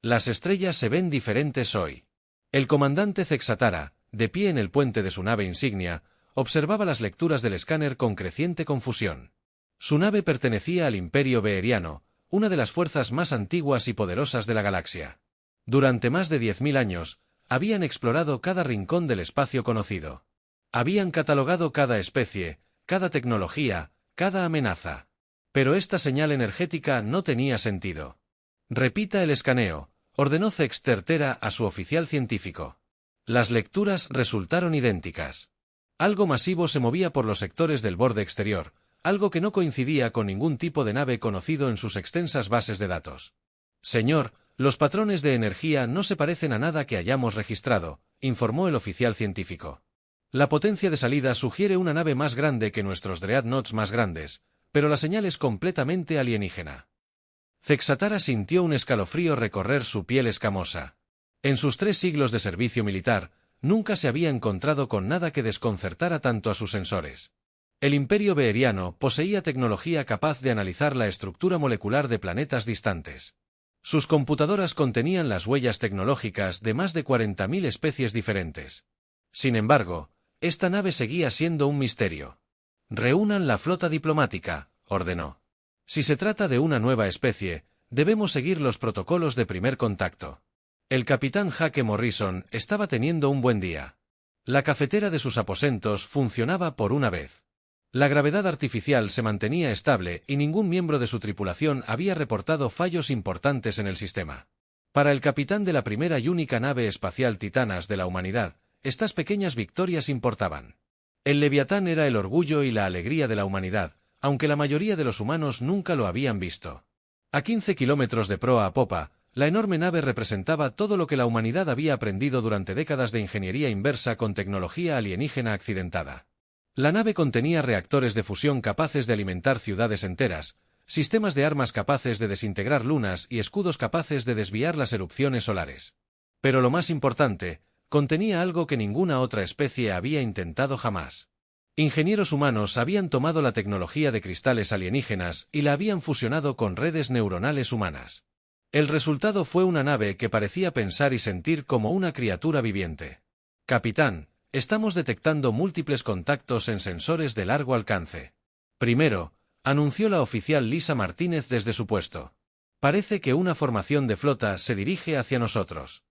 Las estrellas se ven diferentes hoy. El comandante Zexatara, de pie en el puente de su nave insignia, observaba las lecturas del escáner con creciente confusión. Su nave pertenecía al Imperio Beheriano, una de las fuerzas más antiguas y poderosas de la galaxia. Durante más de 10.000 años, habían explorado cada rincón del espacio conocido. Habían catalogado cada especie, cada tecnología, cada amenaza. Pero esta señal energética no tenía sentido. Repita el escaneo, ordenó Zextertera a su oficial científico. Las lecturas resultaron idénticas. Algo masivo se movía por los sectores del borde exterior, algo que no coincidía con ningún tipo de nave conocido en sus extensas bases de datos. Señor, los patrones de energía no se parecen a nada que hayamos registrado, informó el oficial científico. La potencia de salida sugiere una nave más grande que nuestros Dreadnoughts más grandes, pero la señal es completamente alienígena. Zexatara sintió un escalofrío recorrer su piel escamosa. En sus 3 siglos de servicio militar, nunca se había encontrado con nada que desconcertara tanto a sus sensores. El Imperio Beheriano poseía tecnología capaz de analizar la estructura molecular de planetas distantes. Sus computadoras contenían las huellas tecnológicas de más de 40.000 especies diferentes. Sin embargo, esta nave seguía siendo un misterio. Reúnan la flota diplomática, ordenó. Si se trata de una nueva especie, debemos seguir los protocolos de primer contacto. El capitán Hake Morrison estaba teniendo un buen día. La cafetera de sus aposentos funcionaba por una vez. La gravedad artificial se mantenía estable y ningún miembro de su tripulación había reportado fallos importantes en el sistema. Para el capitán de la primera y única nave espacial Titanas de la humanidad, estas pequeñas victorias importaban. El Leviatán era el orgullo y la alegría de la humanidad, aunque la mayoría de los humanos nunca lo habían visto. A 15 kilómetros de proa a popa, la enorme nave representaba todo lo que la humanidad había aprendido durante décadas de ingeniería inversa con tecnología alienígena accidentada. La nave contenía reactores de fusión capaces de alimentar ciudades enteras, sistemas de armas capaces de desintegrar lunas y escudos capaces de desviar las erupciones solares. Pero lo más importante, contenía algo que ninguna otra especie había intentado jamás. Ingenieros humanos habían tomado la tecnología de cristales alienígenas y la habían fusionado con redes neuronales humanas. El resultado fue una nave que parecía pensar y sentir como una criatura viviente. Capitán, estamos detectando múltiples contactos en sensores de largo alcance. Primero, anunció la oficial Lisa Martínez desde su puesto. Parece que una formación de flota se dirige hacia nosotros.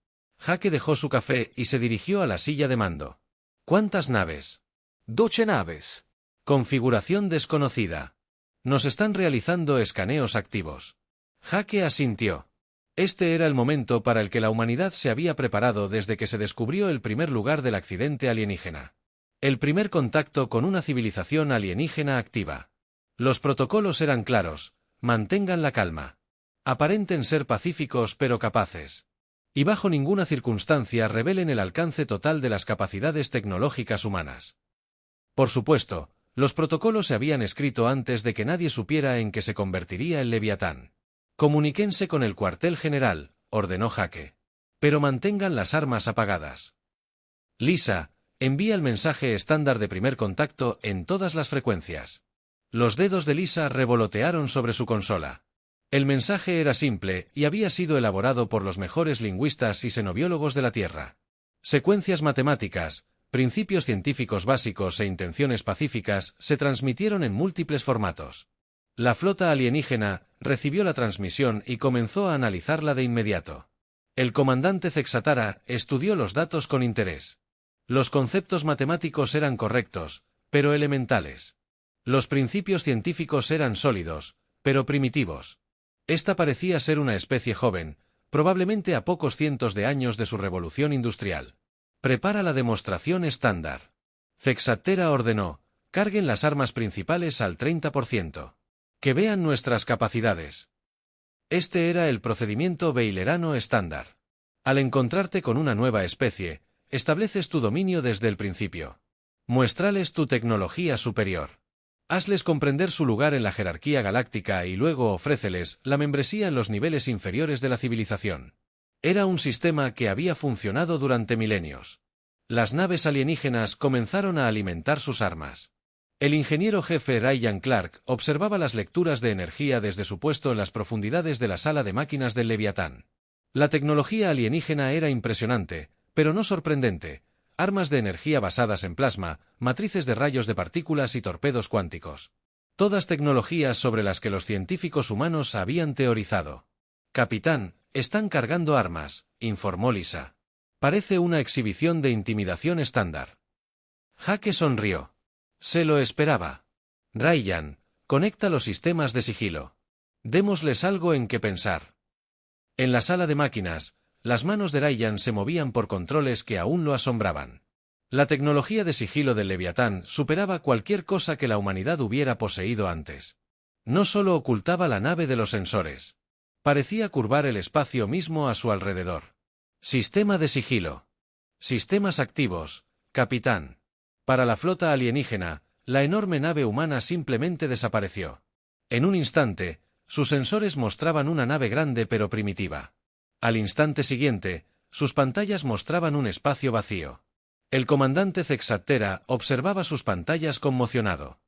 Hake dejó su café y se dirigió a la silla de mando. ¿Cuántas naves? 12 naves. Configuración desconocida. Nos están realizando escaneos activos. Hake asintió. Este era el momento para el que la humanidad se había preparado desde que se descubrió el primer lugar del accidente alienígena. El primer contacto con una civilización alienígena activa. Los protocolos eran claros: mantengan la calma. Aparenten ser pacíficos pero capaces. Y bajo ninguna circunstancia revelen el alcance total de las capacidades tecnológicas humanas. Por supuesto, los protocolos se habían escrito antes de que nadie supiera en qué se convertiría el Leviatán. Comuníquense con el cuartel general, ordenó Hake. Pero mantengan las armas apagadas. Lisa, envía el mensaje estándar de primer contacto en todas las frecuencias. Los dedos de Lisa revolotearon sobre su consola. El mensaje era simple y había sido elaborado por los mejores lingüistas y xenobiólogos de la Tierra. Secuencias matemáticas, principios científicos básicos e intenciones pacíficas se transmitieron en múltiples formatos. La flota alienígena recibió la transmisión y comenzó a analizarla de inmediato. El comandante Zexatara estudió los datos con interés. Los conceptos matemáticos eran correctos, pero elementales. Los principios científicos eran sólidos, pero primitivos. Esta parecía ser una especie joven, probablemente a pocos cientos de años de su revolución industrial. Prepara la demostración estándar. Zexatera ordenó: carguen las armas principales al 30%. Que vean nuestras capacidades. Este era el procedimiento beilerano estándar. Al encontrarte con una nueva especie, estableces tu dominio desde el principio. Muéstrales tu tecnología superior. Hazles comprender su lugar en la jerarquía galáctica y luego ofréceles la membresía en los niveles inferiores de la civilización. Era un sistema que había funcionado durante milenios. Las naves alienígenas comenzaron a alimentar sus armas. El ingeniero jefe Ryan Clark observaba las lecturas de energía desde su puesto en las profundidades de la sala de máquinas del Leviatán. La tecnología alienígena era impresionante, pero no sorprendente. Armas de energía basadas en plasma, matrices de rayos de partículas y torpedos cuánticos. Todas tecnologías sobre las que los científicos humanos habían teorizado. Capitán, están cargando armas, informó Lisa. Parece una exhibición de intimidación estándar. Jake sonrió. Se lo esperaba. Ryan, conecta los sistemas de sigilo. Démosles algo en qué pensar. En la sala de máquinas, las manos de Ryan se movían por controles que aún lo asombraban. La tecnología de sigilo del Leviatán superaba cualquier cosa que la humanidad hubiera poseído antes. No solo ocultaba la nave de los sensores. Parecía curvar el espacio mismo a su alrededor. Sistema de sigilo. Sistemas activos, capitán. Para la flota alienígena, la enorme nave humana simplemente desapareció. En un instante, sus sensores mostraban una nave grande pero primitiva. Al instante siguiente, sus pantallas mostraban un espacio vacío. El comandante Zexatera observaba sus pantallas conmocionado.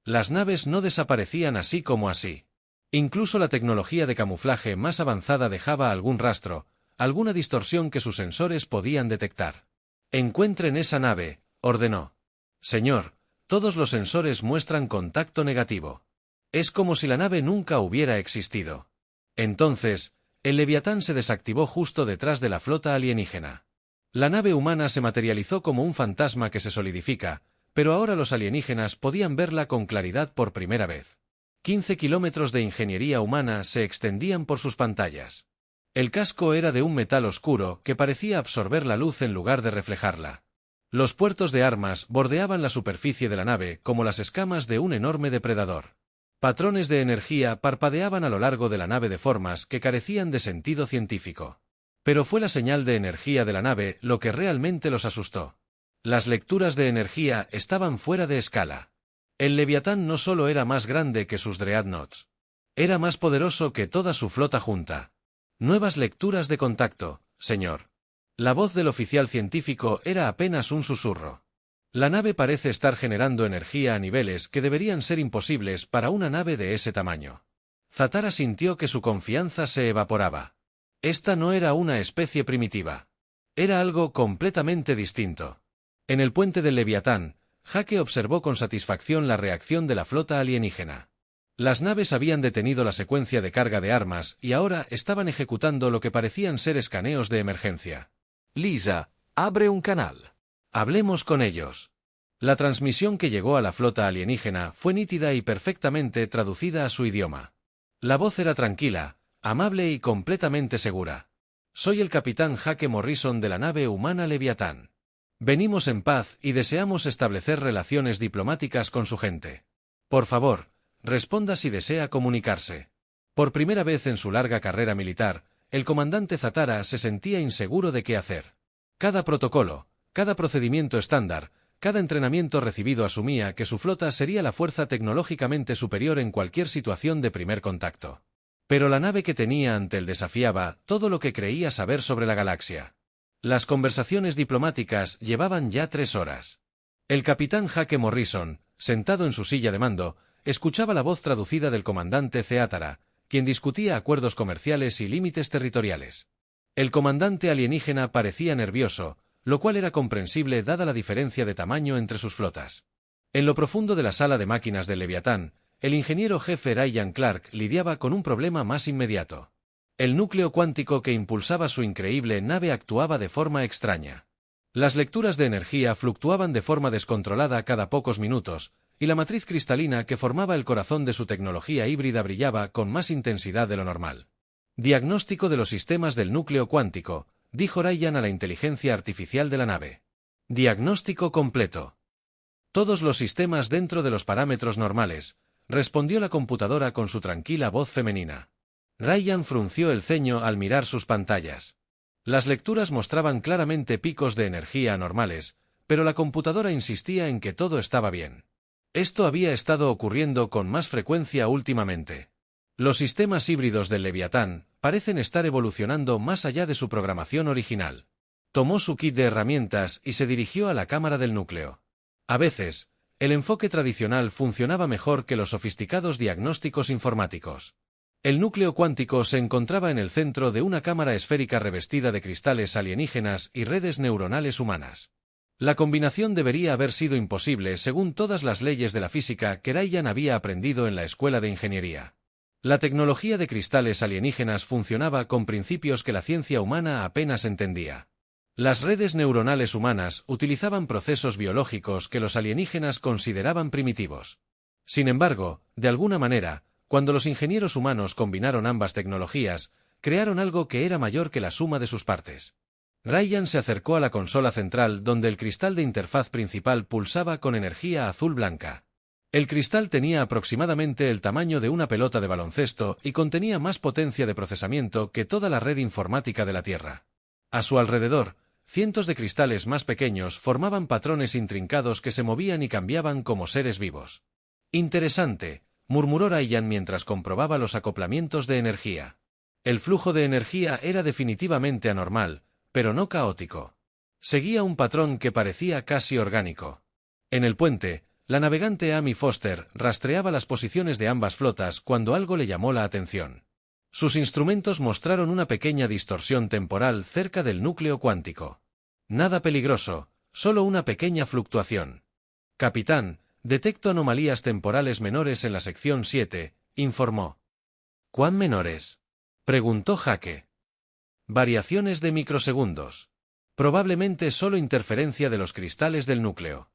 Las naves no desaparecían así como así. Incluso la tecnología de camuflaje más avanzada dejaba algún rastro, alguna distorsión que sus sensores podían detectar. Encuentren esa nave, ordenó. Señor, todos los sensores muestran contacto negativo. Es como si la nave nunca hubiera existido. Entonces, el Leviatán se desactivó justo detrás de la flota alienígena. La nave humana se materializó como un fantasma que se solidifica, pero ahora los alienígenas podían verla con claridad por primera vez. 15 kilómetros de ingeniería humana se extendían por sus pantallas. El casco era de un metal oscuro que parecía absorber la luz en lugar de reflejarla. Los puertos de armas bordeaban la superficie de la nave como las escamas de un enorme depredador. Patrones de energía parpadeaban a lo largo de la nave de formas que carecían de sentido científico. Pero fue la señal de energía de la nave lo que realmente los asustó. Las lecturas de energía estaban fuera de escala. El Leviatán no solo era más grande que sus Dreadnoughts. Era más poderoso que toda su flota junta. Nuevas lecturas de contacto, señor. La voz del oficial científico era apenas un susurro. La nave parece estar generando energía a niveles que deberían ser imposibles para una nave de ese tamaño. Zatara sintió que su confianza se evaporaba. Esta no era una especie primitiva. Era algo completamente distinto. En el puente del Leviatán, Jake observó con satisfacción la reacción de la flota alienígena. Las naves habían detenido la secuencia de carga de armas y ahora estaban ejecutando lo que parecían ser escaneos de emergencia. Lisa, abre un canal. Hablemos con ellos. La transmisión que llegó a la flota alienígena fue nítida y perfectamente traducida a su idioma. La voz era tranquila, amable y completamente segura. Soy el capitán Jake Morrison de la nave humana Leviatán. Venimos en paz y deseamos establecer relaciones diplomáticas con su gente. Por favor, responda si desea comunicarse. Por primera vez en su larga carrera militar, el comandante Zatara se sentía inseguro de qué hacer. Cada protocolo, cada procedimiento estándar, cada entrenamiento recibido asumía que su flota sería la fuerza tecnológicamente superior en cualquier situación de primer contacto. Pero la nave que tenía ante él desafiaba todo lo que creía saber sobre la galaxia. Las conversaciones diplomáticas llevaban ya 3 horas. El capitán Jake Morrison, sentado en su silla de mando, escuchaba la voz traducida del comandante Zeatara, quien discutía acuerdos comerciales y límites territoriales. El comandante alienígena parecía nervioso, lo cual era comprensible dada la diferencia de tamaño entre sus flotas. En lo profundo de la sala de máquinas del Leviatán, el ingeniero jefe Ryan Clark lidiaba con un problema más inmediato. El núcleo cuántico que impulsaba su increíble nave actuaba de forma extraña. Las lecturas de energía fluctuaban de forma descontrolada cada pocos minutos, y la matriz cristalina que formaba el corazón de su tecnología híbrida brillaba con más intensidad de lo normal. Diagnóstico de los sistemas del núcleo cuántico, dijo Ryan a la inteligencia artificial de la nave. Diagnóstico completo. Todos los sistemas dentro de los parámetros normales, respondió la computadora con su tranquila voz femenina. Ryan frunció el ceño al mirar sus pantallas. Las lecturas mostraban claramente picos de energía anormales, pero la computadora insistía en que todo estaba bien. Esto había estado ocurriendo con más frecuencia últimamente. Los sistemas híbridos del Leviatán parecen estar evolucionando más allá de su programación original. Tomó su kit de herramientas y se dirigió a la cámara del núcleo. A veces, el enfoque tradicional funcionaba mejor que los sofisticados diagnósticos informáticos. El núcleo cuántico se encontraba en el centro de una cámara esférica revestida de cristales alienígenas y redes neuronales humanas. La combinación debería haber sido imposible según todas las leyes de la física que Ryan había aprendido en la escuela de ingeniería. La tecnología de cristales alienígenas funcionaba con principios que la ciencia humana apenas entendía. Las redes neuronales humanas utilizaban procesos biológicos que los alienígenas consideraban primitivos. Sin embargo, de alguna manera, cuando los ingenieros humanos combinaron ambas tecnologías, crearon algo que era mayor que la suma de sus partes. Ryan se acercó a la consola central donde el cristal de interfaz principal pulsaba con energía azul-blanca. El cristal tenía aproximadamente el tamaño de una pelota de baloncesto y contenía más potencia de procesamiento que toda la red informática de la Tierra. A su alrededor, cientos de cristales más pequeños formaban patrones intrincados que se movían y cambiaban como seres vivos. Interesante, murmuró Ryan mientras comprobaba los acoplamientos de energía. El flujo de energía era definitivamente anormal, pero no caótico. Seguía un patrón que parecía casi orgánico. En el puente, la navegante Amy Foster rastreaba las posiciones de ambas flotas cuando algo le llamó la atención. Sus instrumentos mostraron una pequeña distorsión temporal cerca del núcleo cuántico. Nada peligroso, solo una pequeña fluctuación. Capitán, detecto anomalías temporales menores en la sección 7, informó. ¿Cuán menores?, preguntó Jake. Variaciones de microsegundos. Probablemente solo interferencia de los cristales del núcleo.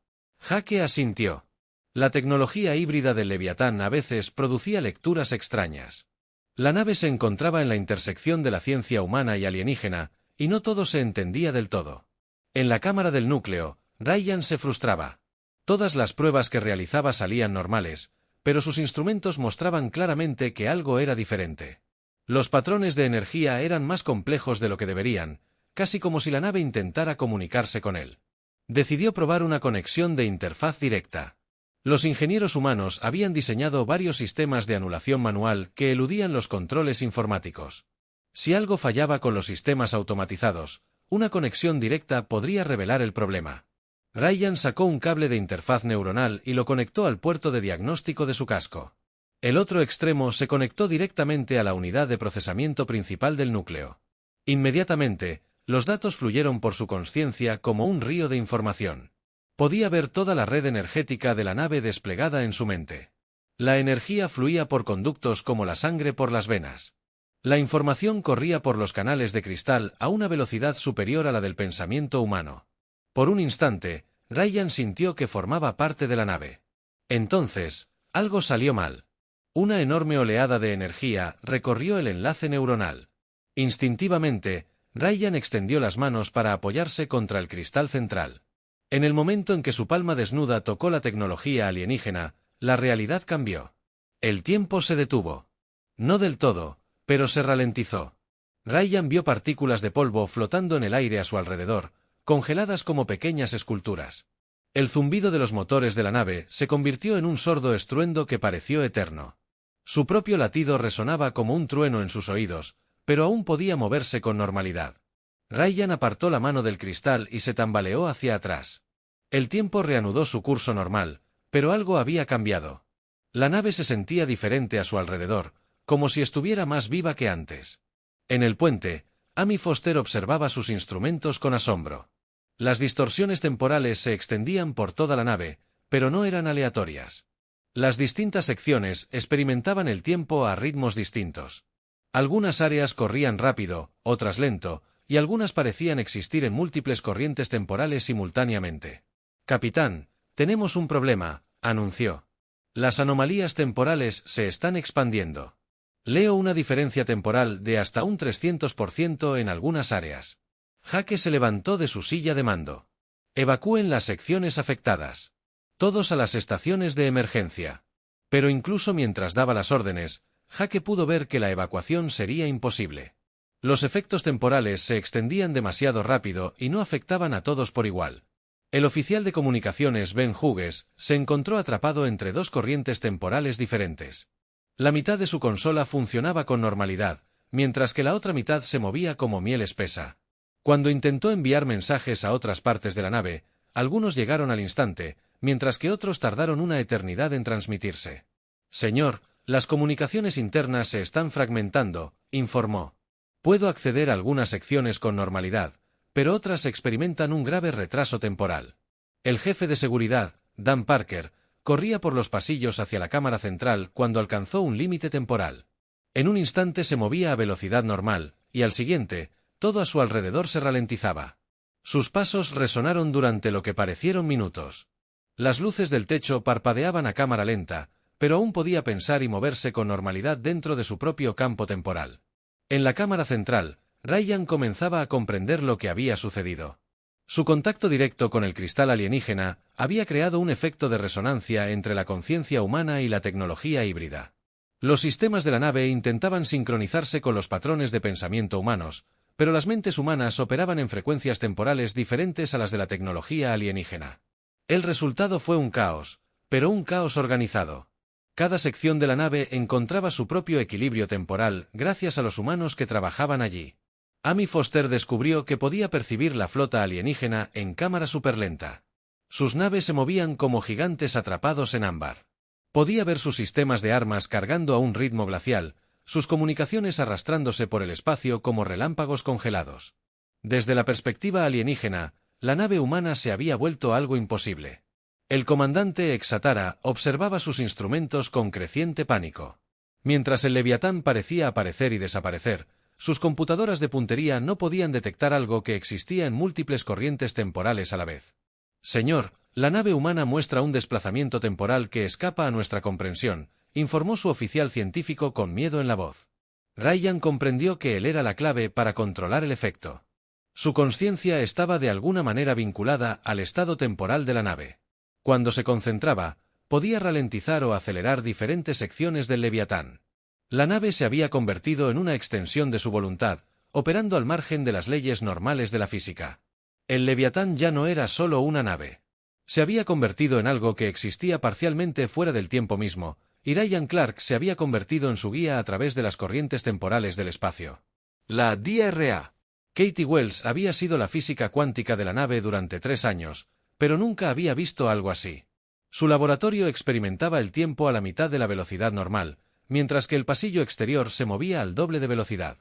Jake asintió. La tecnología híbrida del Leviatán a veces producía lecturas extrañas. La nave se encontraba en la intersección de la ciencia humana y alienígena, y no todo se entendía del todo. En la cámara del núcleo, Ryan se frustraba. Todas las pruebas que realizaba salían normales, pero sus instrumentos mostraban claramente que algo era diferente. Los patrones de energía eran más complejos de lo que deberían, casi como si la nave intentara comunicarse con él. Decidió probar una conexión de interfaz directa. Los ingenieros humanos habían diseñado varios sistemas de anulación manual que eludían los controles informáticos. Si algo fallaba con los sistemas automatizados, una conexión directa podría revelar el problema. Ryan sacó un cable de interfaz neuronal y lo conectó al puerto de diagnóstico de su casco. El otro extremo se conectó directamente a la unidad de procesamiento principal del núcleo. Inmediatamente, los datos fluyeron por su conciencia como un río de información. Podía ver toda la red energética de la nave desplegada en su mente. La energía fluía por conductos como la sangre por las venas. La información corría por los canales de cristal a una velocidad superior a la del pensamiento humano. Por un instante, Ryan sintió que formaba parte de la nave. Entonces, algo salió mal. Una enorme oleada de energía recorrió el enlace neuronal. Instintivamente, Ryan extendió las manos para apoyarse contra el cristal central. En el momento en que su palma desnuda tocó la tecnología alienígena, la realidad cambió. El tiempo se detuvo. No del todo, pero se ralentizó. Ryan vio partículas de polvo flotando en el aire a su alrededor, congeladas como pequeñas esculturas. El zumbido de los motores de la nave se convirtió en un sordo estruendo que pareció eterno. Su propio latido resonaba como un trueno en sus oídos, pero aún podía moverse con normalidad. Ryan apartó la mano del cristal y se tambaleó hacia atrás. El tiempo reanudó su curso normal, pero algo había cambiado. La nave se sentía diferente a su alrededor, como si estuviera más viva que antes. En el puente, Amy Foster observaba sus instrumentos con asombro. Las distorsiones temporales se extendían por toda la nave, pero no eran aleatorias. Las distintas secciones experimentaban el tiempo a ritmos distintos. Algunas áreas corrían rápido, otras lento, y algunas parecían existir en múltiples corrientes temporales simultáneamente. «Capitán, tenemos un problema», anunció. «Las anomalías temporales se están expandiendo. Leo una diferencia temporal de hasta un 300% en algunas áreas». Jake se levantó de su silla de mando. «Evacúen las secciones afectadas. Todos a las estaciones de emergencia». Pero incluso mientras daba las órdenes, Jake pudo ver que la evacuación sería imposible. Los efectos temporales se extendían demasiado rápido y no afectaban a todos por igual. El oficial de comunicaciones Ben Hughes se encontró atrapado entre dos corrientes temporales diferentes. La mitad de su consola funcionaba con normalidad, mientras que la otra mitad se movía como miel espesa. Cuando intentó enviar mensajes a otras partes de la nave, algunos llegaron al instante, mientras que otros tardaron una eternidad en transmitirse. «Señor, Las comunicaciones internas se están fragmentando, informó. Puedo acceder a algunas secciones con normalidad, pero otras experimentan un grave retraso temporal. El jefe de seguridad, Dan Parker, corría por los pasillos hacia la cámara central cuando alcanzó un límite temporal. En un instante se movía a velocidad normal, y al siguiente, todo a su alrededor se ralentizaba. Sus pasos resonaron durante lo que parecieron minutos. Las luces del techo parpadeaban a cámara lenta, pero aún podía pensar y moverse con normalidad dentro de su propio campo temporal. En la cámara central, Ryan comenzaba a comprender lo que había sucedido. Su contacto directo con el cristal alienígena había creado un efecto de resonancia entre la conciencia humana y la tecnología híbrida. Los sistemas de la nave intentaban sincronizarse con los patrones de pensamiento humanos, pero las mentes humanas operaban en frecuencias temporales diferentes a las de la tecnología alienígena. El resultado fue un caos, pero un caos organizado. Cada sección de la nave encontraba su propio equilibrio temporal gracias a los humanos que trabajaban allí. Amy Foster descubrió que podía percibir la flota alienígena en cámara superlenta. Sus naves se movían como gigantes atrapados en ámbar. Podía ver sus sistemas de armas cargando a un ritmo glacial, sus comunicaciones arrastrándose por el espacio como relámpagos congelados. Desde la perspectiva alienígena, la nave humana se había vuelto algo imposible. El comandante Exatara observaba sus instrumentos con creciente pánico. Mientras el Leviatán parecía aparecer y desaparecer, sus computadoras de puntería no podían detectar algo que existía en múltiples corrientes temporales a la vez. Señor, la nave humana muestra un desplazamiento temporal que escapa a nuestra comprensión, informó su oficial científico con miedo en la voz. Ryan comprendió que él era la clave para controlar el efecto. Su conciencia estaba de alguna manera vinculada al estado temporal de la nave. Cuando se concentraba, podía ralentizar o acelerar diferentes secciones del Leviatán. La nave se había convertido en una extensión de su voluntad, operando al margen de las leyes normales de la física. El Leviatán ya no era solo una nave. Se había convertido en algo que existía parcialmente fuera del tiempo mismo, y Ryan Clark se había convertido en su guía a través de las corrientes temporales del espacio. La DRA. Katie Wells había sido la física cuántica de la nave durante 3 años, pero nunca había visto algo así. Su laboratorio experimentaba el tiempo a la mitad de la velocidad normal, mientras que el pasillo exterior se movía al doble de velocidad.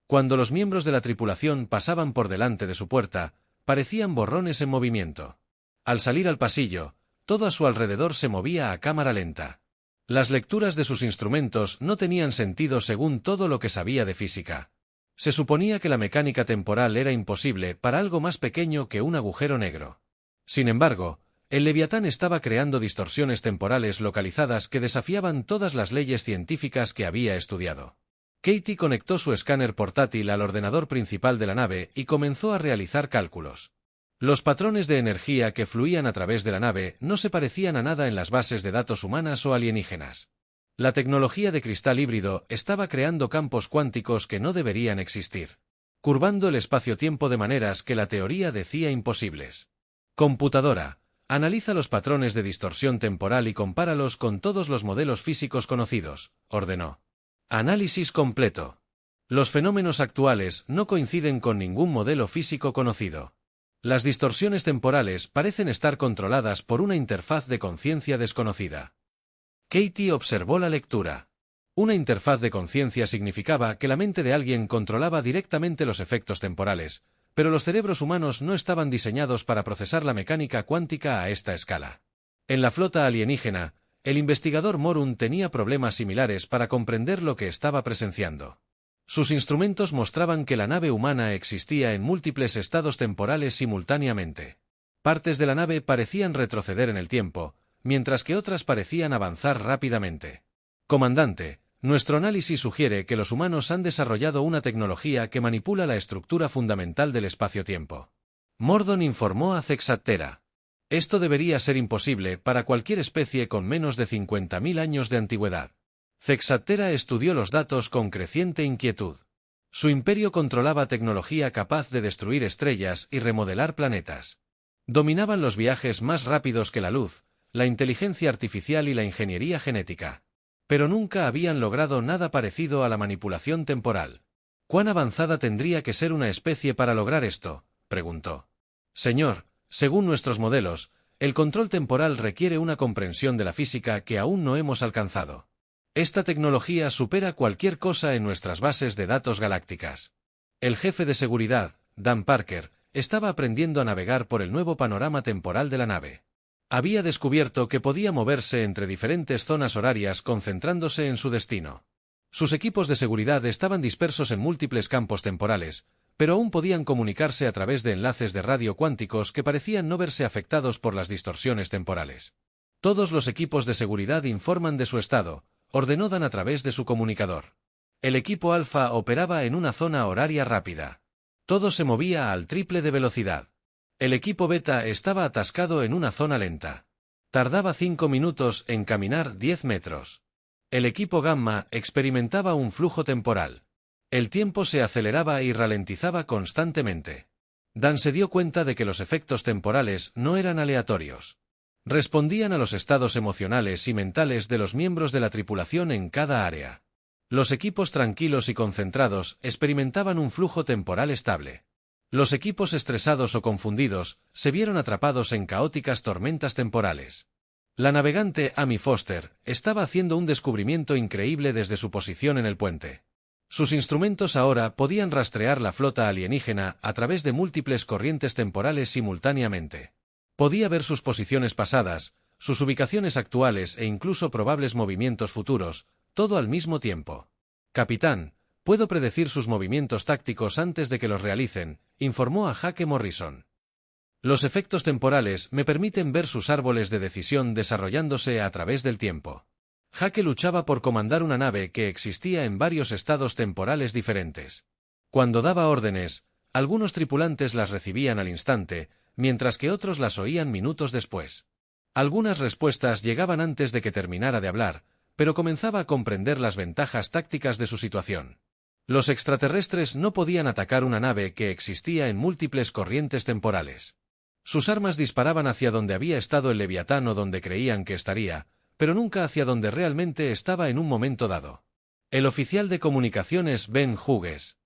Cuando los miembros de la tripulación pasaban por delante de su puerta, parecían borrones en movimiento. Al salir al pasillo, todo a su alrededor se movía a cámara lenta. Las lecturas de sus instrumentos no tenían sentido según todo lo que sabía de física. Se suponía que la mecánica temporal era imposible para algo más pequeño que un agujero negro. Sin embargo, el Leviatán estaba creando distorsiones temporales localizadas que desafiaban todas las leyes científicas que había estudiado. Katie conectó su escáner portátil al ordenador principal de la nave y comenzó a realizar cálculos. Los patrones de energía que fluían a través de la nave no se parecían a nada en las bases de datos humanas o alienígenas. La tecnología de cristal híbrido estaba creando campos cuánticos que no deberían existir, curvando el espacio-tiempo de maneras que la teoría decía imposibles. Computadora, analiza los patrones de distorsión temporal y compáralos con todos los modelos físicos conocidos, ordenó. Análisis completo. Los fenómenos actuales no coinciden con ningún modelo físico conocido. Las distorsiones temporales parecen estar controladas por una interfaz de conciencia desconocida. Katie observó la lectura. Una interfaz de conciencia significaba que la mente de alguien controlaba directamente los efectos temporales, pero los cerebros humanos no estaban diseñados para procesar la mecánica cuántica a esta escala. En la flota alienígena, el investigador Morun tenía problemas similares para comprender lo que estaba presenciando. Sus instrumentos mostraban que la nave humana existía en múltiples estados temporales simultáneamente. Partes de la nave parecían retroceder en el tiempo, mientras que otras parecían avanzar rápidamente. Comandante, nuestro análisis sugiere que los humanos han desarrollado una tecnología que manipula la estructura fundamental del espacio-tiempo. Mordon informó a Zexatera. Esto debería ser imposible para cualquier especie con menos de 50.000 años de antigüedad. Zexatera estudió los datos con creciente inquietud. Su imperio controlaba tecnología capaz de destruir estrellas y remodelar planetas. Dominaban los viajes más rápidos que la luz, la inteligencia artificial y la ingeniería genética. Pero nunca habían logrado nada parecido a la manipulación temporal. ¿Cuán avanzada tendría que ser una especie para lograr esto?, preguntó. Señor, según nuestros modelos, el control temporal requiere una comprensión de la física que aún no hemos alcanzado. Esta tecnología supera cualquier cosa en nuestras bases de datos galácticas. El jefe de seguridad, Dan Parker, estaba aprendiendo a navegar por el nuevo panorama temporal de la nave. Había descubierto que podía moverse entre diferentes zonas horarias concentrándose en su destino. Sus equipos de seguridad estaban dispersos en múltiples campos temporales, pero aún podían comunicarse a través de enlaces de radio cuánticos que parecían no verse afectados por las distorsiones temporales. Todos los equipos de seguridad informan de su estado, ordenó Dan a través de su comunicador. El equipo Alfa operaba en una zona horaria rápida. Todo se movía al triple de velocidad. El equipo Beta estaba atascado en una zona lenta. Tardaba 5 minutos en caminar 10 metros. El equipo Gamma experimentaba un flujo temporal. El tiempo se aceleraba y ralentizaba constantemente. Dan se dio cuenta de que los efectos temporales no eran aleatorios. Respondían a los estados emocionales y mentales de los miembros de la tripulación en cada área. Los equipos tranquilos y concentrados experimentaban un flujo temporal estable. Los equipos estresados o confundidos se vieron atrapados en caóticas tormentas temporales. La navegante Amy Foster estaba haciendo un descubrimiento increíble desde su posición en el puente. Sus instrumentos ahora podían rastrear la flota alienígena a través de múltiples corrientes temporales simultáneamente. Podía ver sus posiciones pasadas, sus ubicaciones actuales e incluso probables movimientos futuros, todo al mismo tiempo. Capitán, puedo predecir sus movimientos tácticos antes de que los realicen, informó a Jake Morrison. Los efectos temporales me permiten ver sus árboles de decisión desarrollándose a través del tiempo. Jake luchaba por comandar una nave que existía en varios estados temporales diferentes. Cuando daba órdenes, algunos tripulantes las recibían al instante, mientras que otros las oían minutos después. Algunas respuestas llegaban antes de que terminara de hablar, pero comenzaba a comprender las ventajas tácticas de su situación. Los extraterrestres no podían atacar una nave que existía en múltiples corrientes temporales. Sus armas disparaban hacia donde había estado el Leviatán o donde creían que estaría, pero nunca hacia donde realmente estaba en un momento dado. El oficial de comunicaciones Ben Hughes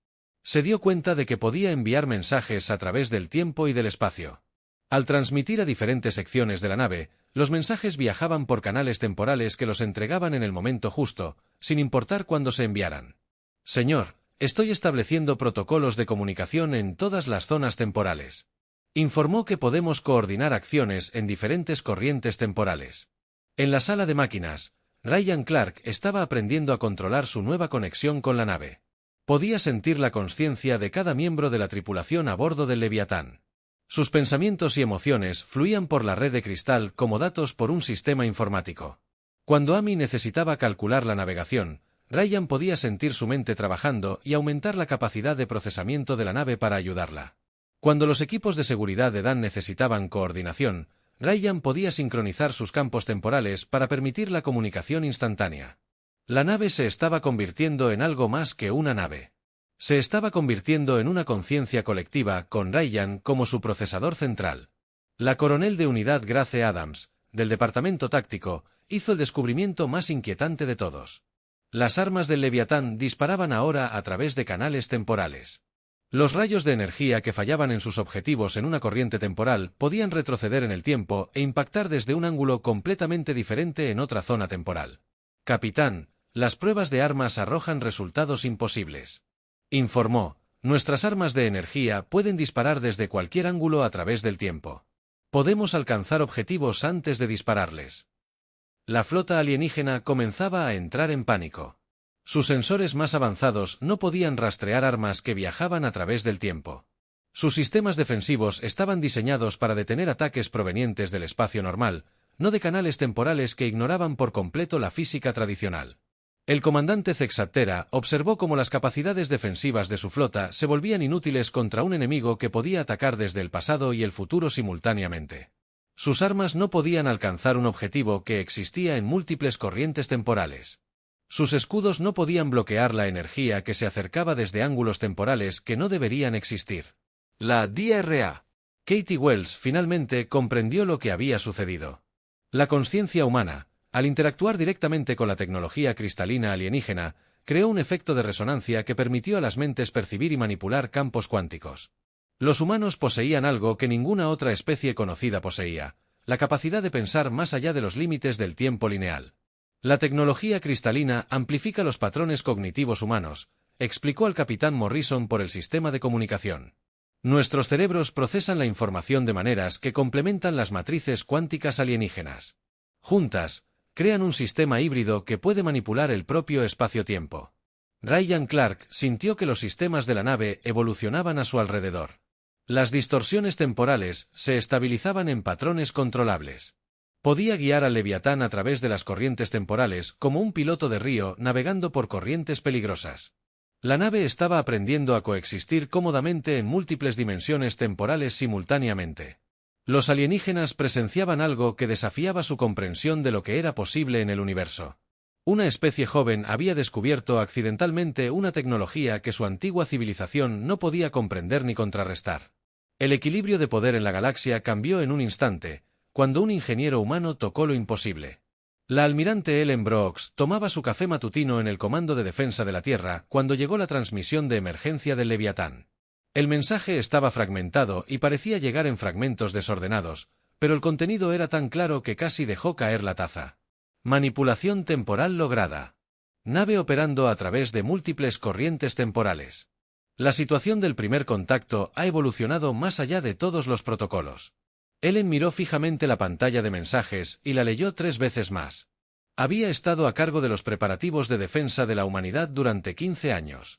se dio cuenta de que podía enviar mensajes a través del tiempo y del espacio. Al transmitir a diferentes secciones de la nave, los mensajes viajaban por canales temporales que los entregaban en el momento justo, sin importar cuándo se enviaran. Señor, estoy estableciendo protocolos de comunicación en todas las zonas temporales. Informó que podemos coordinar acciones en diferentes corrientes temporales. En la sala de máquinas, Ryan Clark estaba aprendiendo a controlar su nueva conexión con la nave. Podía sentir la consciencia de cada miembro de la tripulación a bordo del Leviatán. Sus pensamientos y emociones fluían por la red de cristal como datos por un sistema informático. Cuando Amy necesitaba calcular la navegación, Ryan podía sentir su mente trabajando y aumentar la capacidad de procesamiento de la nave para ayudarla. Cuando los equipos de seguridad de Dan necesitaban coordinación, Ryan podía sincronizar sus campos temporales para permitir la comunicación instantánea. La nave se estaba convirtiendo en algo más que una nave. Se estaba convirtiendo en una conciencia colectiva con Ryan como su procesador central. La coronel de unidad Grace Adams, del Departamento Táctico, hizo el descubrimiento más inquietante de todos. Las armas del Leviatán disparaban ahora a través de canales temporales. Los rayos de energía que fallaban en sus objetivos en una corriente temporal podían retroceder en el tiempo e impactar desde un ángulo completamente diferente en otra zona temporal. Capitán, las pruebas de armas arrojan resultados imposibles. Informó, nuestras armas de energía pueden disparar desde cualquier ángulo a través del tiempo. Podemos alcanzar objetivos antes de dispararles. La flota alienígena comenzaba a entrar en pánico. Sus sensores más avanzados no podían rastrear armas que viajaban a través del tiempo. Sus sistemas defensivos estaban diseñados para detener ataques provenientes del espacio normal, no de canales temporales que ignoraban por completo la física tradicional. El comandante Zexatera observó cómo las capacidades defensivas de su flota se volvían inútiles contra un enemigo que podía atacar desde el pasado y el futuro simultáneamente. Sus armas no podían alcanzar un objetivo que existía en múltiples corrientes temporales. Sus escudos no podían bloquear la energía que se acercaba desde ángulos temporales que no deberían existir. La DRA. Katie Wells finalmente comprendió lo que había sucedido. La conciencia humana, al interactuar directamente con la tecnología cristalina alienígena, creó un efecto de resonancia que permitió a las mentes percibir y manipular campos cuánticos. Los humanos poseían algo que ninguna otra especie conocida poseía, la capacidad de pensar más allá de los límites del tiempo lineal. La tecnología cristalina amplifica los patrones cognitivos humanos, explicó al capitán Morrison por el sistema de comunicación. Nuestros cerebros procesan la información de maneras que complementan las matrices cuánticas alienígenas. Juntas, crean un sistema híbrido que puede manipular el propio espacio-tiempo. Ryan Clark sintió que los sistemas de la nave evolucionaban a su alrededor. Las distorsiones temporales se estabilizaban en patrones controlables. Podía guiar al Leviatán a través de las corrientes temporales como un piloto de río navegando por corrientes peligrosas. La nave estaba aprendiendo a coexistir cómodamente en múltiples dimensiones temporales simultáneamente. Los alienígenas presenciaban algo que desafiaba su comprensión de lo que era posible en el universo. Una especie joven había descubierto accidentalmente una tecnología que su antigua civilización no podía comprender ni contrarrestar. El equilibrio de poder en la galaxia cambió en un instante, cuando un ingeniero humano tocó lo imposible. La almirante Ellen Brooks tomaba su café matutino en el Comando de Defensa de la Tierra cuando llegó la transmisión de emergencia del Leviatán. El mensaje estaba fragmentado y parecía llegar en fragmentos desordenados, pero el contenido era tan claro que casi dejó caer la taza. Manipulación temporal lograda. Nave operando a través de múltiples corrientes temporales. La situación del primer contacto ha evolucionado más allá de todos los protocolos. Ellen miró fijamente la pantalla de mensajes y la leyó 3 veces más. Había estado a cargo de los preparativos de defensa de la humanidad durante 15 años.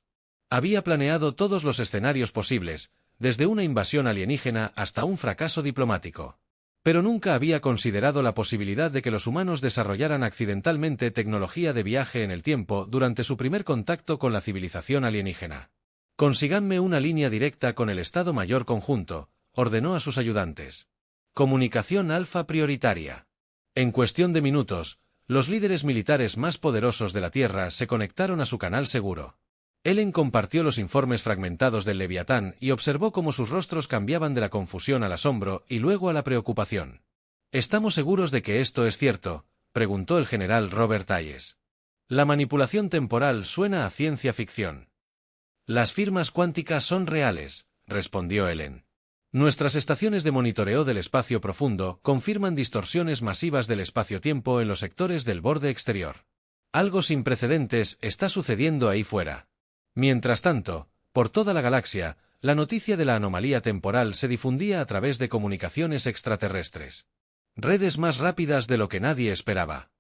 Había planeado todos los escenarios posibles, desde una invasión alienígena hasta un fracaso diplomático. Pero nunca había considerado la posibilidad de que los humanos desarrollaran accidentalmente tecnología de viaje en el tiempo durante su primer contacto con la civilización alienígena. Consíganme una línea directa con el Estado Mayor Conjunto, ordenó a sus ayudantes. Comunicación alfa prioritaria. En cuestión de minutos, los líderes militares más poderosos de la Tierra se conectaron a su canal seguro. Ellen compartió los informes fragmentados del Leviatán y observó cómo sus rostros cambiaban de la confusión al asombro y luego a la preocupación. ¿Estamos seguros de que esto es cierto?, preguntó el general Robert Hayes. La manipulación temporal suena a ciencia ficción. Las firmas cuánticas son reales, respondió Ellen. Nuestras estaciones de monitoreo del espacio profundo confirman distorsiones masivas del espacio-tiempo en los sectores del borde exterior. Algo sin precedentes está sucediendo ahí fuera. Mientras tanto, por toda la galaxia, la noticia de la anomalía temporal se difundía a través de comunicaciones extraterrestres. Redes más rápidas de lo que nadie esperaba.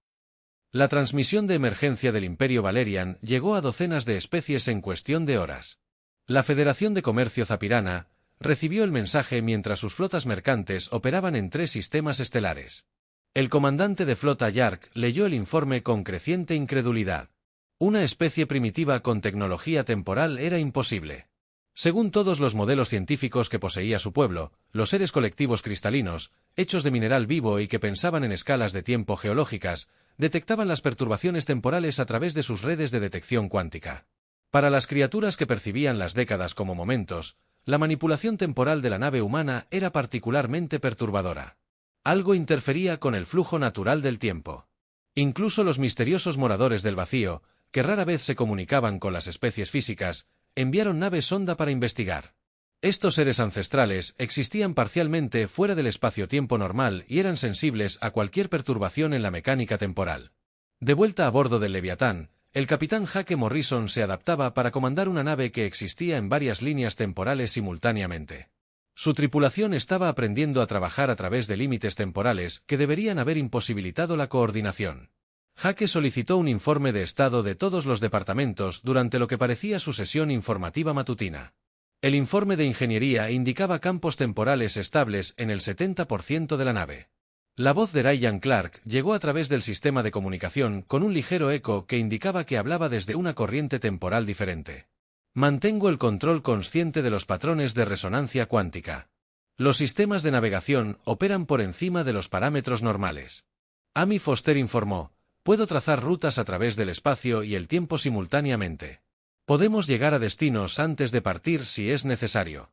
La transmisión de emergencia del Imperio Valerian llegó a docenas de especies en cuestión de horas. La Federación de Comercio Zapirana recibió el mensaje mientras sus flotas mercantes operaban en 3 sistemas estelares. El comandante de flota Yark leyó el informe con creciente incredulidad. Una especie primitiva con tecnología temporal era imposible. Según todos los modelos científicos que poseía su pueblo, los seres colectivos cristalinos, hechos de mineral vivo y que pensaban en escalas de tiempo geológicas, detectaban las perturbaciones temporales a través de sus redes de detección cuántica. Para las criaturas que percibían las décadas como momentos, la manipulación temporal de la nave humana era particularmente perturbadora. Algo interfería con el flujo natural del tiempo. Incluso los misteriosos moradores del vacío, que rara vez se comunicaban con las especies físicas, enviaron naves sonda para investigar. Estos seres ancestrales existían parcialmente fuera del espacio-tiempo normal y eran sensibles a cualquier perturbación en la mecánica temporal. De vuelta a bordo del Leviatán, el capitán Jake Morrison se adaptaba para comandar una nave que existía en varias líneas temporales simultáneamente. Su tripulación estaba aprendiendo a trabajar a través de límites temporales que deberían haber imposibilitado la coordinación. Jake solicitó un informe de estado de todos los departamentos durante lo que parecía su sesión informativa matutina. El informe de ingeniería indicaba campos temporales estables en el 70% de la nave. La voz de Ryan Clark llegó a través del sistema de comunicación con un ligero eco que indicaba que hablaba desde una corriente temporal diferente. Mantengo el control consciente de los patrones de resonancia cuántica. Los sistemas de navegación operan por encima de los parámetros normales. Amy Foster informó, puedo trazar rutas a través del espacio y el tiempo simultáneamente. Podemos llegar a destinos antes de partir si es necesario.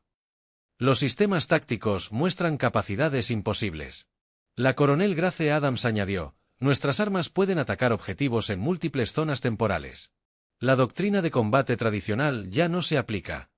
Los sistemas tácticos muestran capacidades imposibles. La coronel Grace Adams añadió, nuestras armas pueden atacar objetivos en múltiples zonas temporales. La doctrina de combate tradicional ya no se aplica.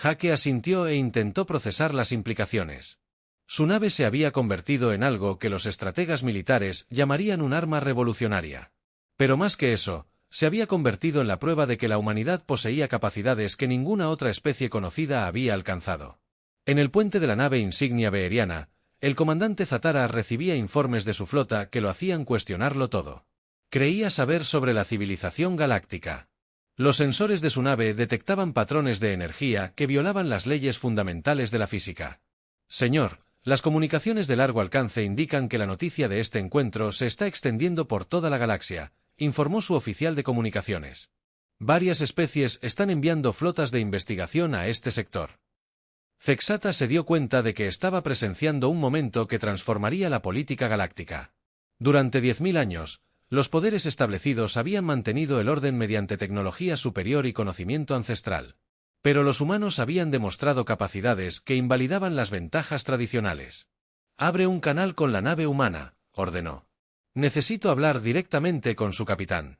Jake asintió e intentó procesar las implicaciones. Su nave se había convertido en algo que los estrategas militares llamarían un arma revolucionaria. Pero más que eso, se había convertido en la prueba de que la humanidad poseía capacidades que ninguna otra especie conocida había alcanzado. En el puente de la nave insignia beheriana, el comandante Zatara recibía informes de su flota que lo hacían cuestionarlo todo. Creía saber sobre la civilización galáctica. Los sensores de su nave detectaban patrones de energía que violaban las leyes fundamentales de la física. Señor, las comunicaciones de largo alcance indican que la noticia de este encuentro se está extendiendo por toda la galaxia, informó su oficial de comunicaciones. Varias especies están enviando flotas de investigación a este sector. Zexata se dio cuenta de que estaba presenciando un momento que transformaría la política galáctica. Durante 10.000 años, los poderes establecidos habían mantenido el orden mediante tecnología superior y conocimiento ancestral. Pero los humanos habían demostrado capacidades que invalidaban las ventajas tradicionales. «Abre un canal con la nave humana», ordenó. «Necesito hablar directamente con su capitán».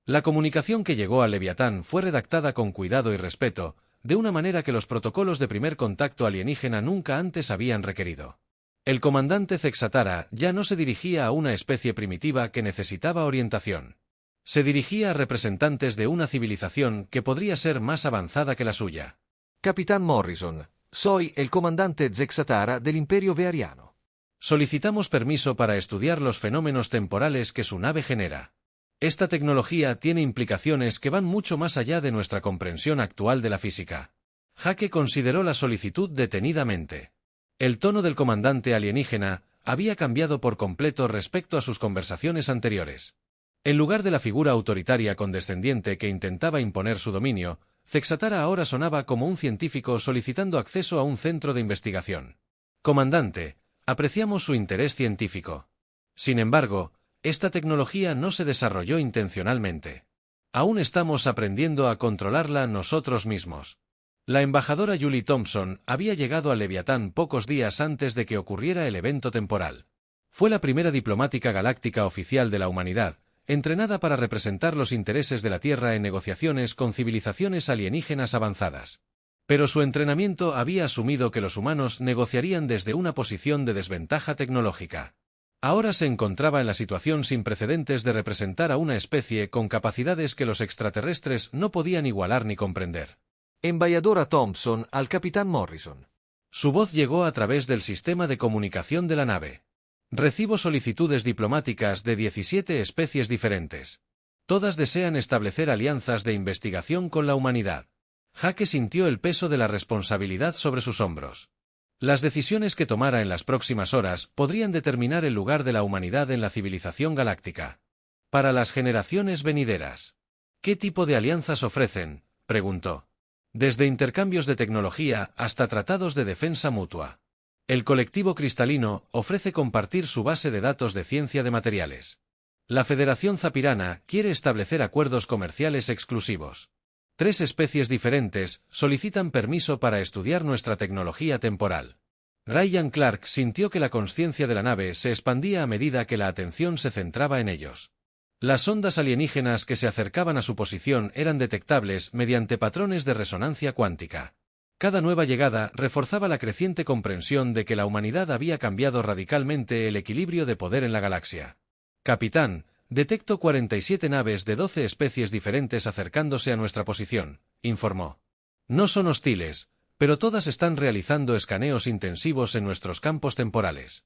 La comunicación que llegó al Leviatán fue redactada con cuidado y respeto, de una manera que los protocolos de primer contacto alienígena nunca antes habían requerido. El comandante Zexatara ya no se dirigía a una especie primitiva que necesitaba orientación. Se dirigía a representantes de una civilización que podría ser más avanzada que la suya. Capitán Morrison, soy el comandante Zexatara del Imperio Beheriano. Solicitamos permiso para estudiar los fenómenos temporales que su nave genera. Esta tecnología tiene implicaciones que van mucho más allá de nuestra comprensión actual de la física. Jake consideró la solicitud detenidamente. El tono del comandante alienígena había cambiado por completo respecto a sus conversaciones anteriores. En lugar de la figura autoritaria condescendiente que intentaba imponer su dominio, Zexatara ahora sonaba como un científico solicitando acceso a un centro de investigación. Comandante, apreciamos su interés científico. Sin embargo, esta tecnología no se desarrolló intencionalmente. Aún estamos aprendiendo a controlarla nosotros mismos. La embajadora Julie Thompson había llegado a Leviatán pocos días antes de que ocurriera el evento temporal. Fue la primera diplomática galáctica oficial de la humanidad, entrenada para representar los intereses de la Tierra en negociaciones con civilizaciones alienígenas avanzadas. Pero su entrenamiento había asumido que los humanos negociarían desde una posición de desventaja tecnológica. Ahora se encontraba en la situación sin precedentes de representar a una especie con capacidades que los extraterrestres no podían igualar ni comprender. Embajadora Thompson al capitán Morrison. Su voz llegó a través del sistema de comunicación de la nave. Recibo solicitudes diplomáticas de 17 especies diferentes. Todas desean establecer alianzas de investigación con la humanidad. Jake sintió el peso de la responsabilidad sobre sus hombros. Las decisiones que tomara en las próximas horas podrían determinar el lugar de la humanidad en la civilización galáctica. Para las generaciones venideras. ¿Qué tipo de alianzas ofrecen?, preguntó. Desde intercambios de tecnología hasta tratados de defensa mutua. El colectivo cristalino ofrece compartir su base de datos de ciencia de materiales. La Federación Zapirana quiere establecer acuerdos comerciales exclusivos. 3 especies diferentes solicitan permiso para estudiar nuestra tecnología temporal. Ryan Clark sintió que la consciencia de la nave se expandía a medida que la atención se centraba en ellos. Las ondas alienígenas que se acercaban a su posición eran detectables mediante patrones de resonancia cuántica. Cada nueva llegada reforzaba la creciente comprensión de que la humanidad había cambiado radicalmente el equilibrio de poder en la galaxia. Capitán, detecto 47 naves de 12 especies diferentes acercándose a nuestra posición, informó. No son hostiles, pero todas están realizando escaneos intensivos en nuestros campos temporales.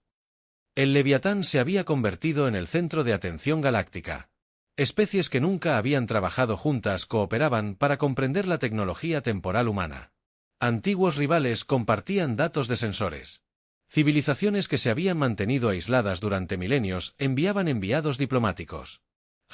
El Leviatán se había convertido en el centro de atención galáctica. Especies que nunca habían trabajado juntas cooperaban para comprender la tecnología temporal humana. Antiguos rivales compartían datos de sensores. Civilizaciones que se habían mantenido aisladas durante milenios enviaban enviados diplomáticos.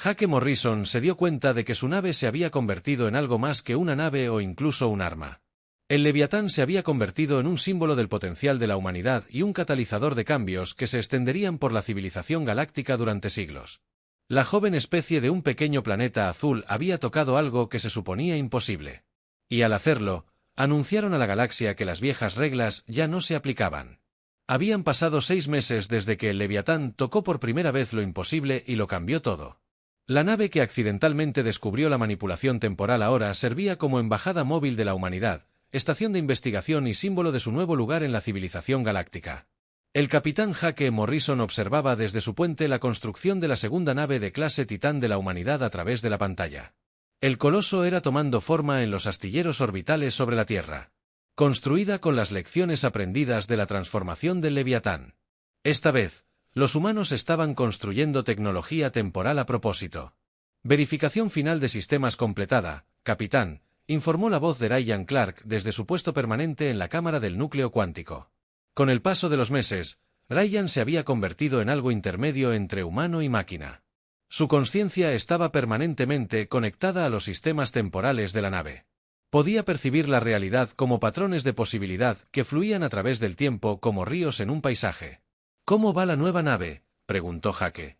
Jake Morrison se dio cuenta de que su nave se había convertido en algo más que una nave o incluso un arma. El Leviatán se había convertido en un símbolo del potencial de la humanidad y un catalizador de cambios que se extenderían por la civilización galáctica durante siglos. La joven especie de un pequeño planeta azul había tocado algo que se suponía imposible. Y al hacerlo, anunciaron a la galaxia que las viejas reglas ya no se aplicaban. Habían pasado 6 meses desde que el Leviatán tocó por primera vez lo imposible y lo cambió todo. La nave que accidentalmente descubrió la manipulación temporal ahora servía como embajada móvil de la humanidad, estación de investigación y símbolo de su nuevo lugar en la civilización galáctica. El capitán Jake Morrison observaba desde su puente la construcción de la segunda nave de clase Titán de la humanidad a través de la pantalla. El coloso era tomando forma en los astilleros orbitales sobre la Tierra, construida con las lecciones aprendidas de la transformación del Leviatán. Esta vez, los humanos estaban construyendo tecnología temporal a propósito. Verificación final de sistemas completada, capitán, informó la voz de Ryan Clark desde su puesto permanente en la cámara del núcleo cuántico. Con el paso de los meses, Ryan se había convertido en algo intermedio entre humano y máquina. Su conciencia estaba permanentemente conectada a los sistemas temporales de la nave. Podía percibir la realidad como patrones de posibilidad que fluían a través del tiempo como ríos en un paisaje. ¿Cómo va la nueva nave?, preguntó Jake.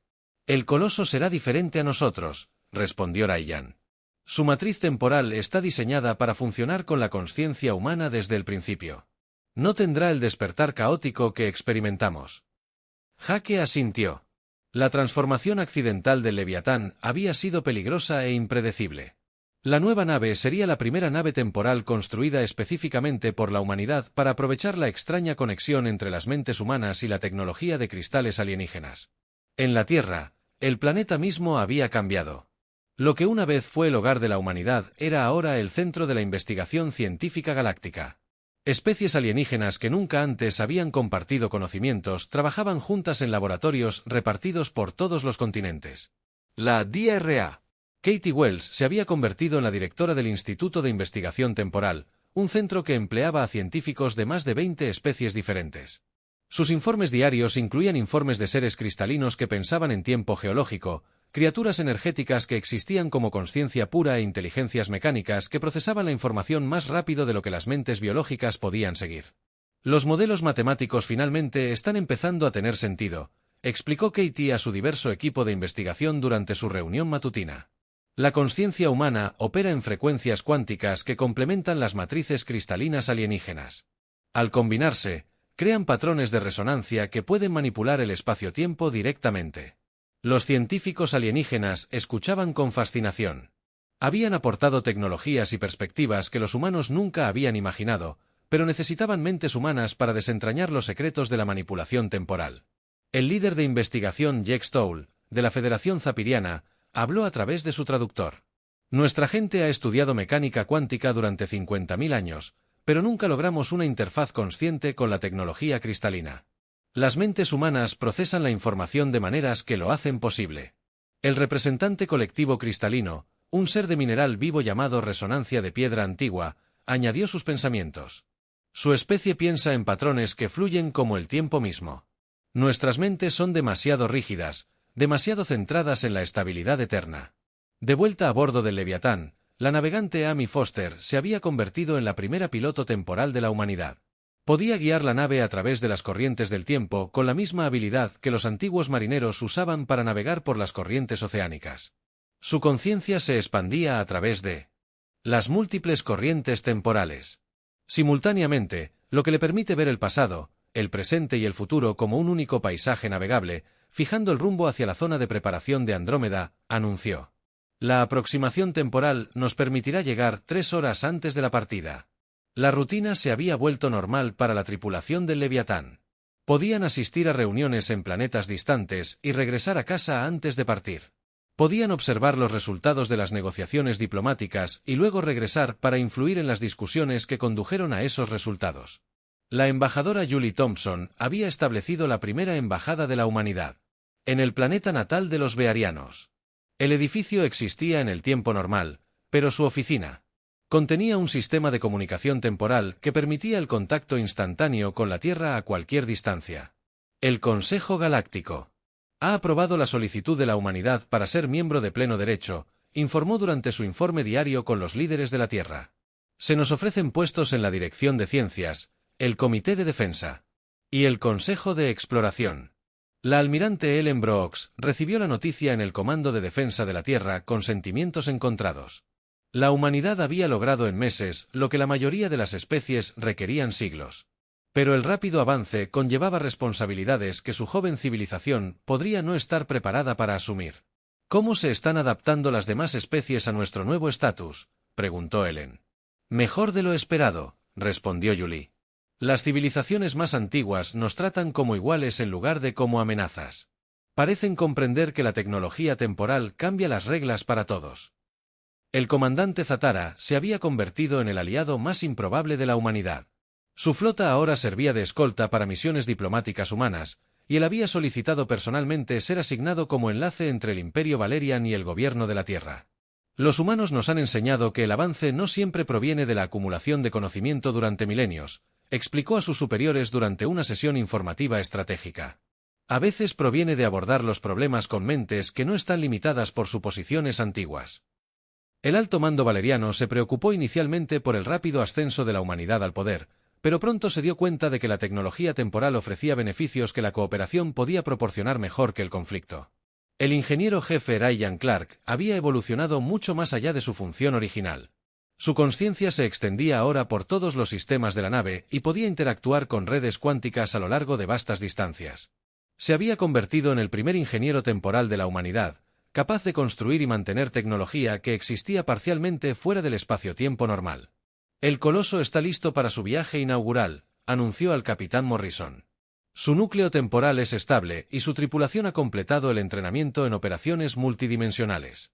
El coloso será diferente a nosotros, respondió Ryan. Su matriz temporal está diseñada para funcionar con la conciencia humana desde el principio. No tendrá el despertar caótico que experimentamos. Jake asintió. La transformación accidental del Leviatán había sido peligrosa e impredecible. La nueva nave sería la primera nave temporal construida específicamente por la humanidad para aprovechar la extraña conexión entre las mentes humanas y la tecnología de cristales alienígenas. En la Tierra, el planeta mismo había cambiado. Lo que una vez fue el hogar de la humanidad era ahora el centro de la investigación científica galáctica. Especies alienígenas que nunca antes habían compartido conocimientos trabajaban juntas en laboratorios repartidos por todos los continentes. La DRA. Katie Wells se había convertido en la directora del Instituto de Investigación Temporal, un centro que empleaba a científicos de más de 20 especies diferentes. Sus informes diarios incluían informes de seres cristalinos que pensaban en tiempo geológico, criaturas energéticas que existían como conciencia pura e inteligencias mecánicas que procesaban la información más rápido de lo que las mentes biológicas podían seguir. Los modelos matemáticos finalmente están empezando a tener sentido, explicó Katie a su diverso equipo de investigación durante su reunión matutina. La conciencia humana opera en frecuencias cuánticas que complementan las matrices cristalinas alienígenas. Al combinarse, crean patrones de resonancia que pueden manipular el espacio-tiempo directamente. Los científicos alienígenas escuchaban con fascinación. Habían aportado tecnologías y perspectivas que los humanos nunca habían imaginado, pero necesitaban mentes humanas para desentrañar los secretos de la manipulación temporal. El líder de investigación Jack Stoll, de la Federación Zapiriana, habló a través de su traductor. Nuestra gente ha estudiado mecánica cuántica durante 50.000 años, pero nunca logramos una interfaz consciente con la tecnología cristalina. Las mentes humanas procesan la información de maneras que lo hacen posible. El representante colectivo cristalino, un ser de mineral vivo llamado resonancia de piedra antigua, añadió sus pensamientos. Su especie piensa en patrones que fluyen como el tiempo mismo. Nuestras mentes son demasiado rígidas, demasiado centradas en la estabilidad eterna. De vuelta a bordo del Leviatán, la navegante Amy Foster se había convertido en la primera piloto temporal de la humanidad. Podía guiar la nave a través de las corrientes del tiempo con la misma habilidad que los antiguos marineros usaban para navegar por las corrientes oceánicas. Su conciencia se expandía a través de las múltiples corrientes temporales. Simultáneamente, lo que le permite ver el pasado, el presente y el futuro como un único paisaje navegable, fijando el rumbo hacia la zona de preparación de Andrómeda, anunció. La aproximación temporal nos permitirá llegar 3 horas antes de la partida. La rutina se había vuelto normal para la tripulación del Leviatán. Podían asistir a reuniones en planetas distantes y regresar a casa antes de partir. Podían observar los resultados de las negociaciones diplomáticas y luego regresar para influir en las discusiones que condujeron a esos resultados. La embajadora Julie Thompson había establecido la primera embajada de la humanidad en el planeta natal de los Bearianos. El edificio existía en el tiempo normal, pero su oficina contenía un sistema de comunicación temporal que permitía el contacto instantáneo con la Tierra a cualquier distancia. El Consejo Galáctico ha aprobado la solicitud de la humanidad para ser miembro de pleno derecho, informó durante su informe diario con los líderes de la Tierra. Se nos ofrecen puestos en la Dirección de Ciencias, el Comité de Defensa y el Consejo de Exploración. La almirante Ellen Brooks recibió la noticia en el Comando de Defensa de la Tierra con sentimientos encontrados. La humanidad había logrado en meses lo que la mayoría de las especies requerían siglos. Pero el rápido avance conllevaba responsabilidades que su joven civilización podría no estar preparada para asumir. ¿Cómo se están adaptando las demás especies a nuestro nuevo estatus?, preguntó Ellen. Mejor de lo esperado, respondió Julie. Las civilizaciones más antiguas nos tratan como iguales en lugar de como amenazas. Parecen comprender que la tecnología temporal cambia las reglas para todos. El comandante Zatara se había convertido en el aliado más improbable de la humanidad. Su flota ahora servía de escolta para misiones diplomáticas humanas, y él había solicitado personalmente ser asignado como enlace entre el Imperio Valerian y el gobierno de la Tierra. Los humanos nos han enseñado que el avance no siempre proviene de la acumulación de conocimiento durante milenios, explicó a sus superiores durante una sesión informativa estratégica. A veces proviene de abordar los problemas con mentes que no están limitadas por suposiciones antiguas. El alto mando valeriano se preocupó inicialmente por el rápido ascenso de la humanidad al poder, pero pronto se dio cuenta de que la tecnología temporal ofrecía beneficios que la cooperación podía proporcionar mejor que el conflicto. El ingeniero jefe Ryan Clark había evolucionado mucho más allá de su función original. Su conciencia se extendía ahora por todos los sistemas de la nave y podía interactuar con redes cuánticas a lo largo de vastas distancias. Se había convertido en el primer ingeniero temporal de la humanidad, capaz de construir y mantener tecnología que existía parcialmente fuera del espacio-tiempo normal. El Coloso está listo para su viaje inaugural, anunció al capitán Morrison. Su núcleo temporal es estable y su tripulación ha completado el entrenamiento en operaciones multidimensionales.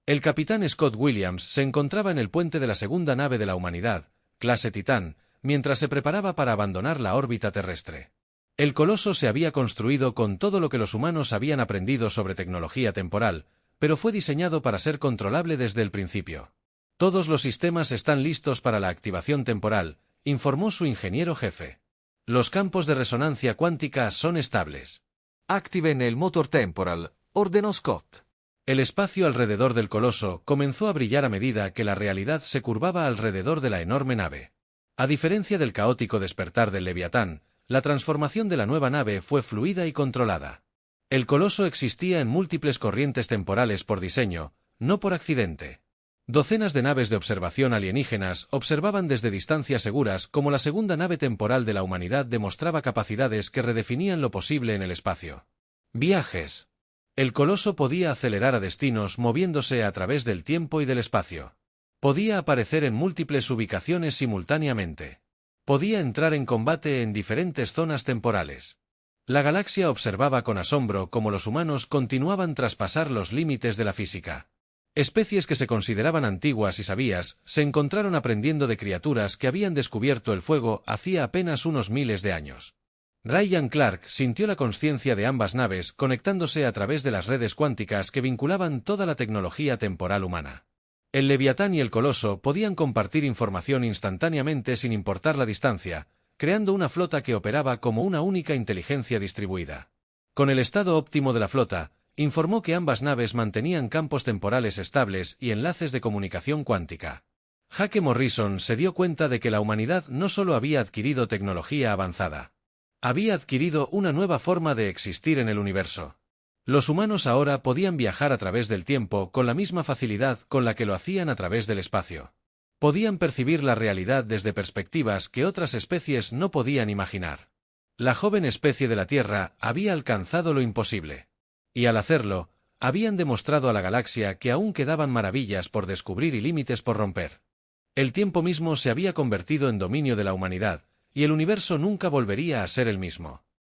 El capitán Scott Williams se encontraba en el puente de la segunda nave de la humanidad, clase Titán, mientras se preparaba para abandonar la órbita terrestre. El Coloso se había construido con todo lo que los humanos habían aprendido sobre tecnología temporal, pero fue diseñado para ser controlable desde el principio. Todos los sistemas están listos para la activación temporal, informó su ingeniero jefe. Los campos de resonancia cuántica son estables. Activen el motor temporal, ordenó Scott. El espacio alrededor del Coloso comenzó a brillar a medida que la realidad se curvaba alrededor de la enorme nave. A diferencia del caótico despertar del Leviatán, la transformación de la nueva nave fue fluida y controlada. El Coloso existía en múltiples corrientes temporales por diseño, no por accidente. Docenas de naves de observación alienígenas observaban desde distancias seguras cómo la segunda nave temporal de la humanidad demostraba capacidades que redefinían lo posible en el espacio. Viajes. El Coloso podía acelerar a destinos moviéndose a través del tiempo y del espacio. Podía aparecer en múltiples ubicaciones simultáneamente. Podía entrar en combate en diferentes zonas temporales. La galaxia observaba con asombro cómo los humanos continuaban traspasar los límites de la física. Especies que se consideraban antiguas y sabias se encontraron aprendiendo de criaturas que habían descubierto el fuego hacía apenas unos miles de años. Ryan Clark sintió la consciencia de ambas naves conectándose a través de las redes cuánticas que vinculaban toda la tecnología temporal humana. El Leviatán y el Coloso podían compartir información instantáneamente sin importar la distancia, creando una flota que operaba como una única inteligencia distribuida. Con el estado óptimo de la flota, informó que ambas naves mantenían campos temporales estables y enlaces de comunicación cuántica. Jake Morrison se dio cuenta de que la humanidad no solo había adquirido tecnología avanzada. Había adquirido una nueva forma de existir en el universo. Los humanos ahora podían viajar a través del tiempo con la misma facilidad con la que lo hacían a través del espacio. Podían percibir la realidad desde perspectivas que otras especies no podían imaginar. La joven especie de la Tierra había alcanzado lo imposible. Y al hacerlo, habían demostrado a la galaxia que aún quedaban maravillas por descubrir y límites por romper. El tiempo mismo se había convertido en dominio de la humanidad, y el universo nunca volvería a ser el mismo.